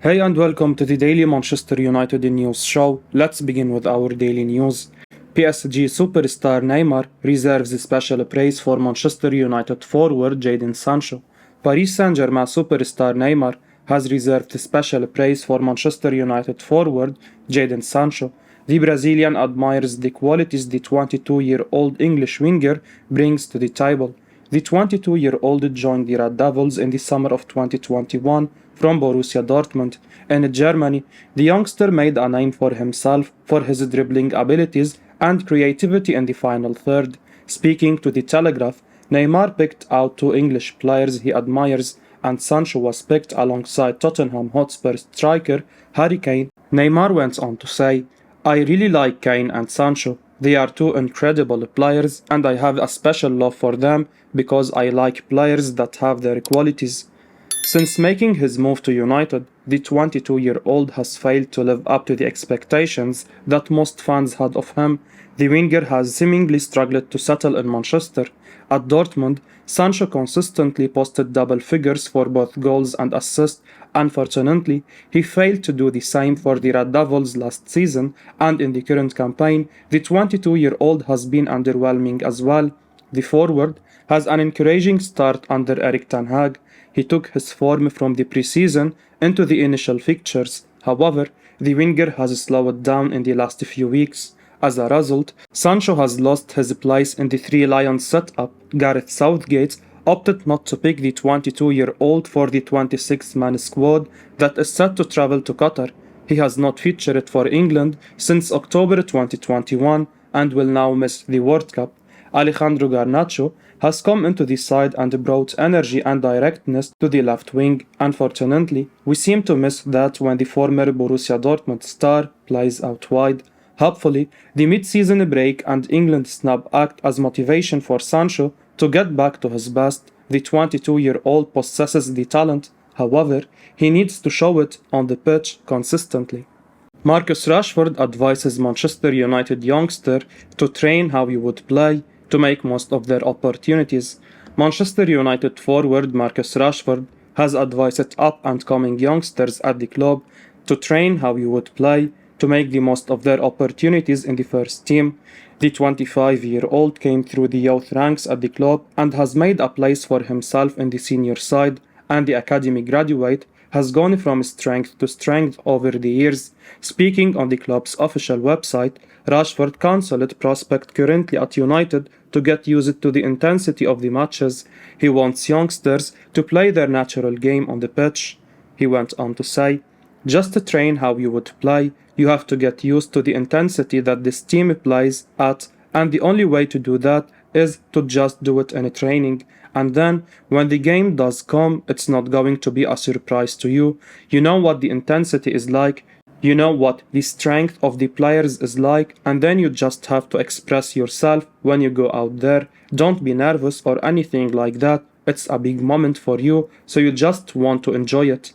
Hey and welcome to the Daily Manchester United News Show. Let's begin with our daily news. PSG superstar Neymar reserves special praise for Manchester United forward Jadon Sancho. Paris Saint-Germain superstar Neymar has reserved special praise for Manchester United forward Jadon Sancho. The Brazilian admires the qualities the 22-year-old English winger brings to the table. The 22-year-old joined the Red Devils in the summer of 2021 from Borussia Dortmund. In Germany, the youngster made a name for himself for his dribbling abilities and creativity in the final third. Speaking to The Telegraph, Neymar picked out two English players he admires, and Sancho was picked alongside Tottenham Hotspur striker Harry Kane. Neymar went on to say, "I really like Kane and Sancho. They are two incredible players, and I have a special love for them because I like players that have their qualities." Since making his move to United, the 22-year-old has failed to live up to the expectations that most fans had of him. The winger has seemingly struggled to settle in Manchester. At Dortmund, Sancho consistently posted double figures for both goals and assists. Unfortunately, he failed to do the same for the Red Devils last season, and in the current campaign, the 22-year-old has been underwhelming as well. The forward has an encouraging start under Erik ten Hag. He took his form from the preseason into the initial fixtures. However, the winger has slowed down in the last few weeks. As a result, Sancho has lost his place in the Three Lions setup. Gareth Southgate opted not to pick the 22-year-old for the 26-man squad that is set to travel to Qatar. He has not featured for England since October 2021 and will now miss the World Cup. Alejandro Garnacho has come into the side and brought energy and directness to the left wing. Unfortunately, we seem to miss that when the former Borussia Dortmund star plays out wide. Hopefully, the mid-season break and England snub act as motivation for Sancho to get back to his best. The 22-year-old possesses the talent, however, he needs to show it on the pitch consistently. Marcus Rashford advises Manchester United youngster to train how he would play to make most of their opportunities. Manchester United forward Marcus Rashford has advised up-and-coming youngsters at the club to train how he would play to make the most of their opportunities in the first team. The 25-year-old came through the youth ranks at the club and has made a place for himself in the senior side, and the academy graduate has gone from strength to strength over the years. Speaking on the club's official website, Rashford counselled prospect currently at United to get used to the intensity of the matches. He wants youngsters to play their natural game on the pitch. He went on to say, "Just to train how you would play, you have to get used to the intensity that this team plays at, and the only way to do that is to just do it in training. And then, when the game does come, it's not going to be a surprise to you. You know what the intensity is like, you know what the strength of the players is like, and then you just have to express yourself when you go out there. Don't be nervous or anything like that. It's a big moment for you, so you just want to enjoy it."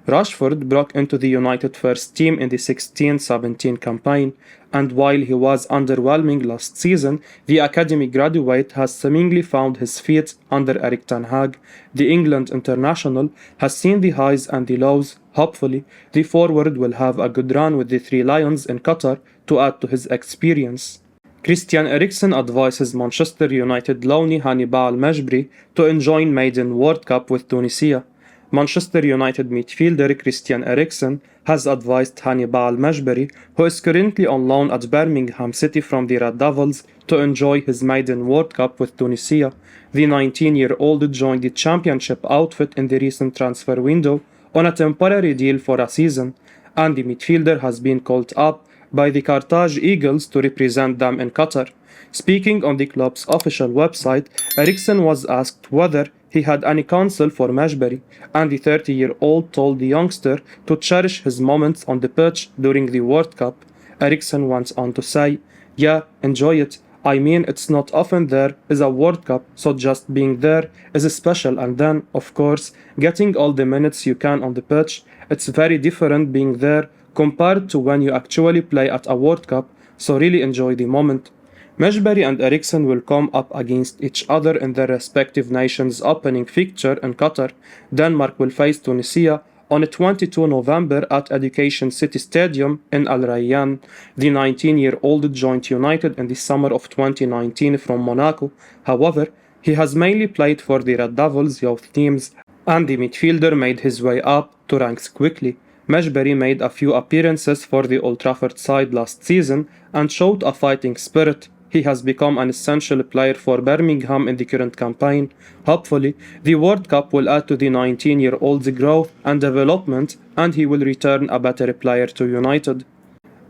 Rashford broke into the United first team in the 16-17 campaign, and while he was underwhelming last season, the academy graduate has seemingly found his feet under Erik ten Hag. The England international has seen the highs and the lows. Hopefully, the forward will have a good run with the Three Lions in Qatar to add to his experience. Christian Eriksen advises Manchester United loanee Hannibal Mejbri to enjoy maiden World Cup with Tunisia. Manchester United midfielder Christian Eriksen has advised Hannibal Mejbri, who is currently on loan at Birmingham City from the Red Devils, to enjoy his maiden World Cup with Tunisia. The 19-year-old joined the championship outfit in the recent transfer window on a temporary deal for a season, and the midfielder has been called up by the Carthage Eagles to represent them in Qatar. Speaking on the club's official website, Eriksen was asked whether he had any counsel for Mejbri, and the 30-year-old told the youngster to cherish his moments on the pitch during the World Cup. Eriksen went on to say, "Yeah, enjoy it. I mean, it's not often there is a World Cup, so just being there is special, and then, of course, getting all the minutes you can on the pitch. It's very different being there compared to when you actually play at a World Cup, so really enjoy the moment." Mejbri and Eriksen will come up against each other in their respective nations' opening fixture in Qatar. Denmark will face Tunisia, On 22 November at Education City Stadium in Al Rayyan, the 19-year-old joined United in the summer of 2019 from Monaco. However, he has mainly played for the Red Devils youth teams, and the midfielder made his way up to ranks quickly. Mejbri made a few appearances for the Old Trafford side last season and showed a fighting spirit. He has become an essential player for Birmingham in the current campaign. Hopefully, the World Cup will add to the 19-year-old's growth and development, and he will return a better player to United.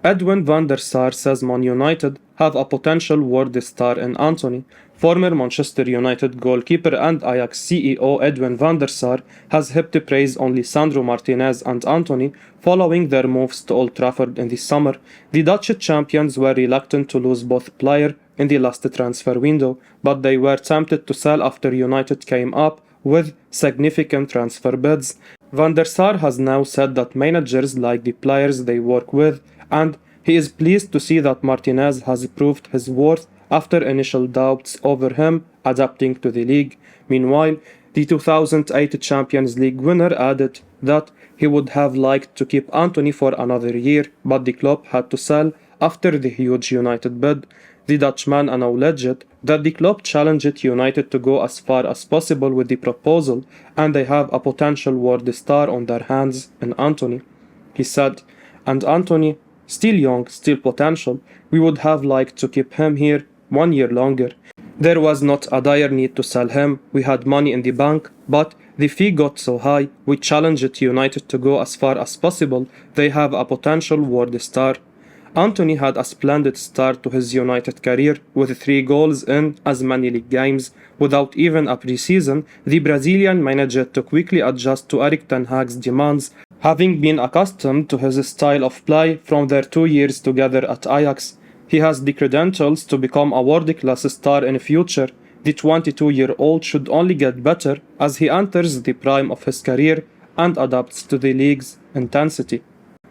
Edwin van der Sar says Man United have a potential world star in Antony. Former Manchester United goalkeeper and Ajax CEO Edwin van der Sar has heaped praise on Lisandro Martinez and Antony following their moves to Old Trafford in the summer. The Dutch champions were reluctant to lose both players in the last transfer window, but they were tempted to sell after United came up with significant transfer bids. Van der Sar has now said that managers like the players they work with, and he is pleased to see that Martinez has proved his worth after initial doubts over him adapting to the league. Meanwhile, the 2008 Champions League winner added that he would have liked to keep Antony for another year, but the club had to sell after the huge United bid. The Dutchman acknowledged that the club challenged United to go as far as possible with the proposal, and they have a potential world star on their hands in Antony. He said, "And Antony, still young, still potential, we would have liked to keep him here 1 year longer. There was not a dire need to sell him, we had money in the bank, but the fee got so high, we challenged United to go as far as possible, they have a potential world star." Antony had a splendid start to his United career with 3 goals in as many league games. Without even a pre-season, the Brazilian managed to quickly adjust to Erik ten Hag's demands, having been accustomed to his style of play from their 2 years together at Ajax. He has the credentials to become a world-class star in the future. The 22-year-old should only get better as he enters the prime of his career and adapts to the league's intensity.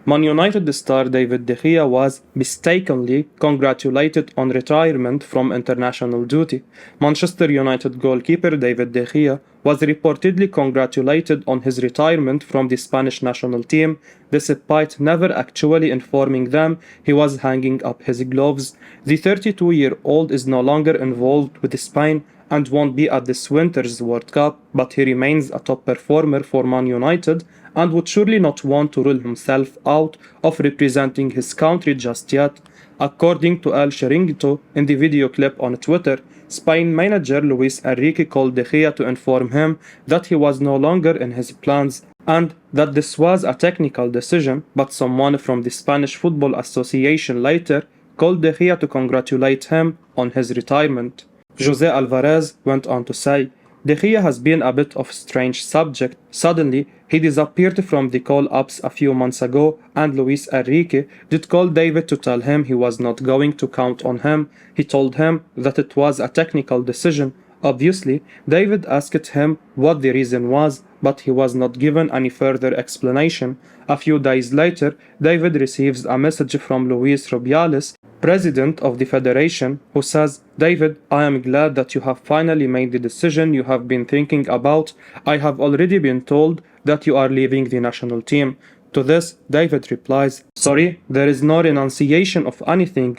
Man United star David de Gea was mistakenly congratulated on retirement from international duty. Manchester United goalkeeper David de Gea was reportedly congratulated on his retirement from the Spanish national team, despite never actually informing them he was hanging up his gloves. The 32-year-old is no longer involved with Spain and won't be at this winter's World Cup, but he remains a top performer for Man United and would surely not want to rule himself out of representing his country just yet. According to El Chiringuito in the video clip on Twitter, Spain manager Luis Enrique called De Gea to inform him that he was no longer in his plans and that this was a technical decision, but someone from the Spanish Football Association later called De Gea to congratulate him on his retirement. Jose Alvarez went on to say, "De Gea has been a bit of a strange subject. Suddenly, he disappeared from the call-ups a few months ago, and Luis Enrique did call David to tell him he was not going to count on him. He told him that it was a technical decision. Obviously, David asked him what the reason was, but he was not given any further explanation. A few days later, David receives a message from Luis Rubiales, president of the federation, who says, 'David, I am glad that you have finally made the decision you have been thinking about. I have already been told that you are leaving the national team.' To this, David replies, 'Sorry, there is no renunciation of anything.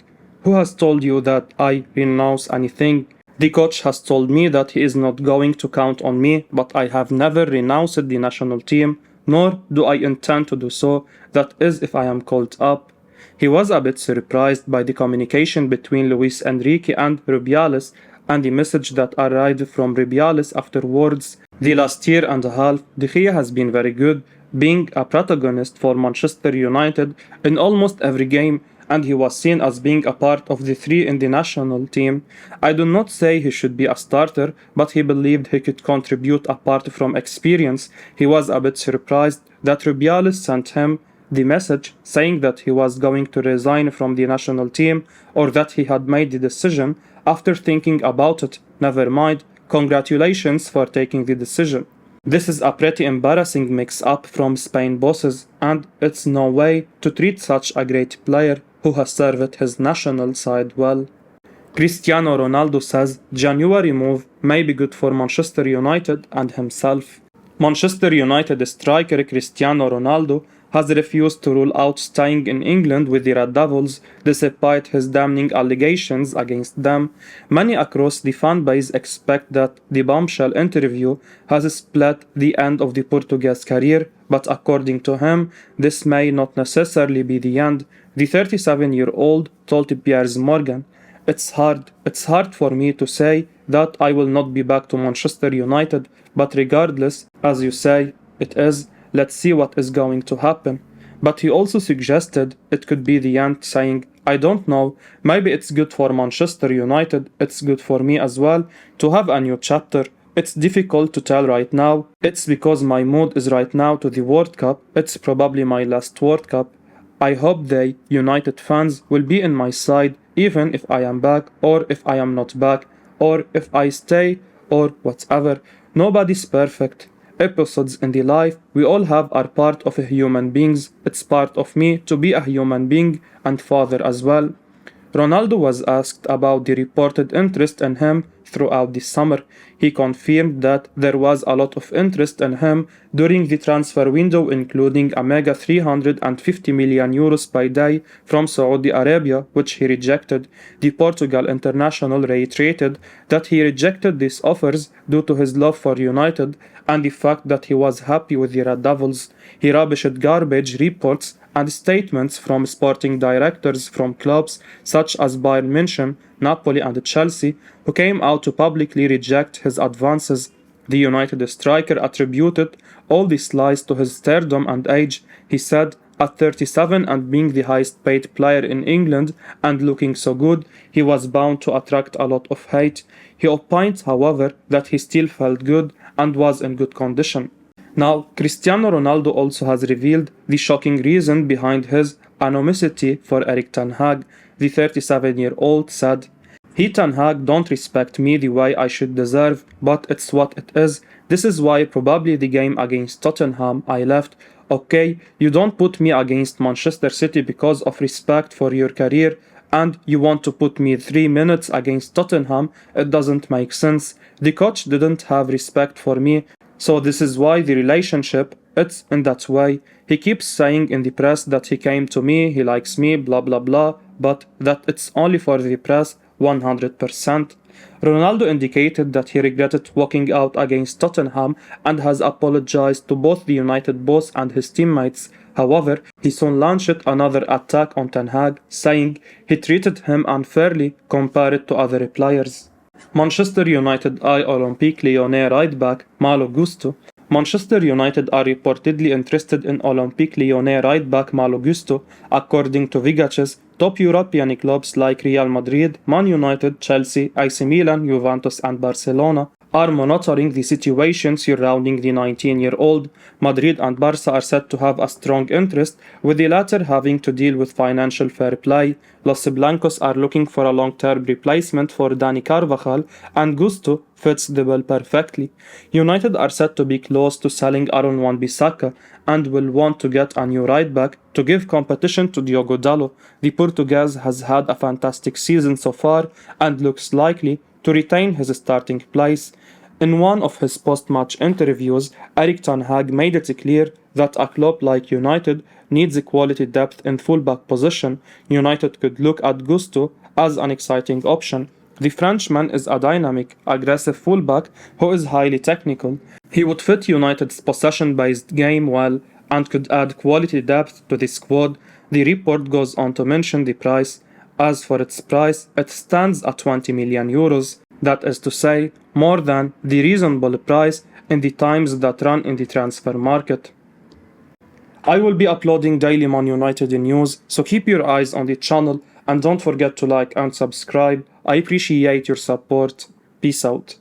Who has told you that I renounce anything? The coach has told me that he is not going to count on me, but I have never renounced the national team, nor do I intend to do so. That is if I am called up.' He was a bit surprised by the communication between Luis Enrique and Rubiales and the message that arrived from Rubiales afterwards. The last year and a half, De Gea has been very good, being a protagonist for Manchester United in almost every game, and he was seen as being a part of the 3 in the national team. I do not say he should be a starter, but he believed he could contribute apart from experience. He was a bit surprised that Rubiales sent him the message saying that he was going to resign from the national team or that he had made the decision after thinking about it. Never mind, congratulations for taking the decision. This is a pretty embarrassing mix-up from Spain bosses, and it's no way to treat such a great player who has served his national side well." Cristiano Ronaldo says January move may be good for Manchester United and himself. Manchester United striker Cristiano Ronaldo has refused to rule out staying in England with the Red Devils despite his damning allegations against them. Many across the fanbase expect that the bombshell interview has split the end of the Portuguese career, but according to him, this may not necessarily be the end. The 37-year-old told Piers Morgan, It's hard for me to say that I will not be back to Manchester United, but regardless, as you say, it is. Let's see what is going to happen. But he also suggested it could be the end, saying, I don't know, maybe it's good for Manchester United, it's good for me as well, to have a new chapter. It's difficult to tell right now. It's because my mood is right now to the World Cup. It's probably my last World Cup. I hope they, United fans, will be in my side, even if I am back, or if I am not back, or if I stay, or whatever. Nobody's perfect. Episodes in the life we all have are part of a human beings. It's part of me to be a human being and father as well. Ronaldo was asked about the reported interest in him throughout the summer. He confirmed that there was a lot of interest in him during the transfer window, including a mega 350 million euros by day from Saudi Arabia, which he rejected. The Portugal international reiterated that he rejected these offers due to his love for United and the fact that he was happy with the Red Devils. He rubbished garbage reports and statements from sporting directors from clubs such as Bayern München, Napoli and Chelsea, who came out to publicly reject his advances. The United striker attributed all these lies to his stardom and age. He said, at 37 and being the highest paid player in England and looking so good, he was bound to attract a lot of hate. He opined, however, that he still felt good and was in good condition. Now, Cristiano Ronaldo also has revealed the shocking reason behind his animosity for Erik ten Hag. The 37-year-old said, He Ten Hag don't respect me the way I should deserve, but it's what it is. This is why probably the game against Tottenham I left. Okay, you don't put me against Manchester City because of respect for your career, and you want to put me 3 minutes against Tottenham. It doesn't make sense. The coach didn't have respect for me. So this is why the relationship, it's in that way. He keeps saying in the press that he came to me, he likes me, blah blah blah, but that it's only for the press, 100%. Ronaldo indicated that he regretted walking out against Tottenham and has apologized to both the United boss and his teammates. However, he soon launched another attack on Ten Hag, saying he treated him unfairly compared to other players. Manchester United eye Olympique Lyonnais right back Malo Gusto. Manchester United are reportedly interested in Olympique Lyonnais right back Malo Gusto, according to Vigaches. Top European clubs like Real Madrid, Man Utd, Chelsea, AC Milan, Juventus and Barcelona are monitoring the situation surrounding the 19-year-old. Madrid and Barca are said to have a strong interest, with the latter having to deal with financial fair play. Los Blancos are looking for a long-term replacement for Dani Carvajal, and Gusto fits the bill perfectly. United are said to be close to selling Aaron Wan-Bissaka and will want to get a new right-back to give competition to Diogo Dalot. The Portuguese has had a fantastic season so far and looks likely to retain his starting place. In one of his post-match interviews, Erik ten Hag made it clear that a club like United needs a quality depth in fullback position. United could look at Gusto as an exciting option. The Frenchman is a dynamic, aggressive fullback who is highly technical. He would fit United's possession-based game well and could add quality depth to the squad. The report goes on to mention the price. As for its price, it stands at 20 million euros. That is to say, more than the reasonable price in the times that run in the transfer market. I will be uploading daily Man United news, so keep your eyes on the channel and don't forget to like and subscribe. I appreciate your support. Peace out.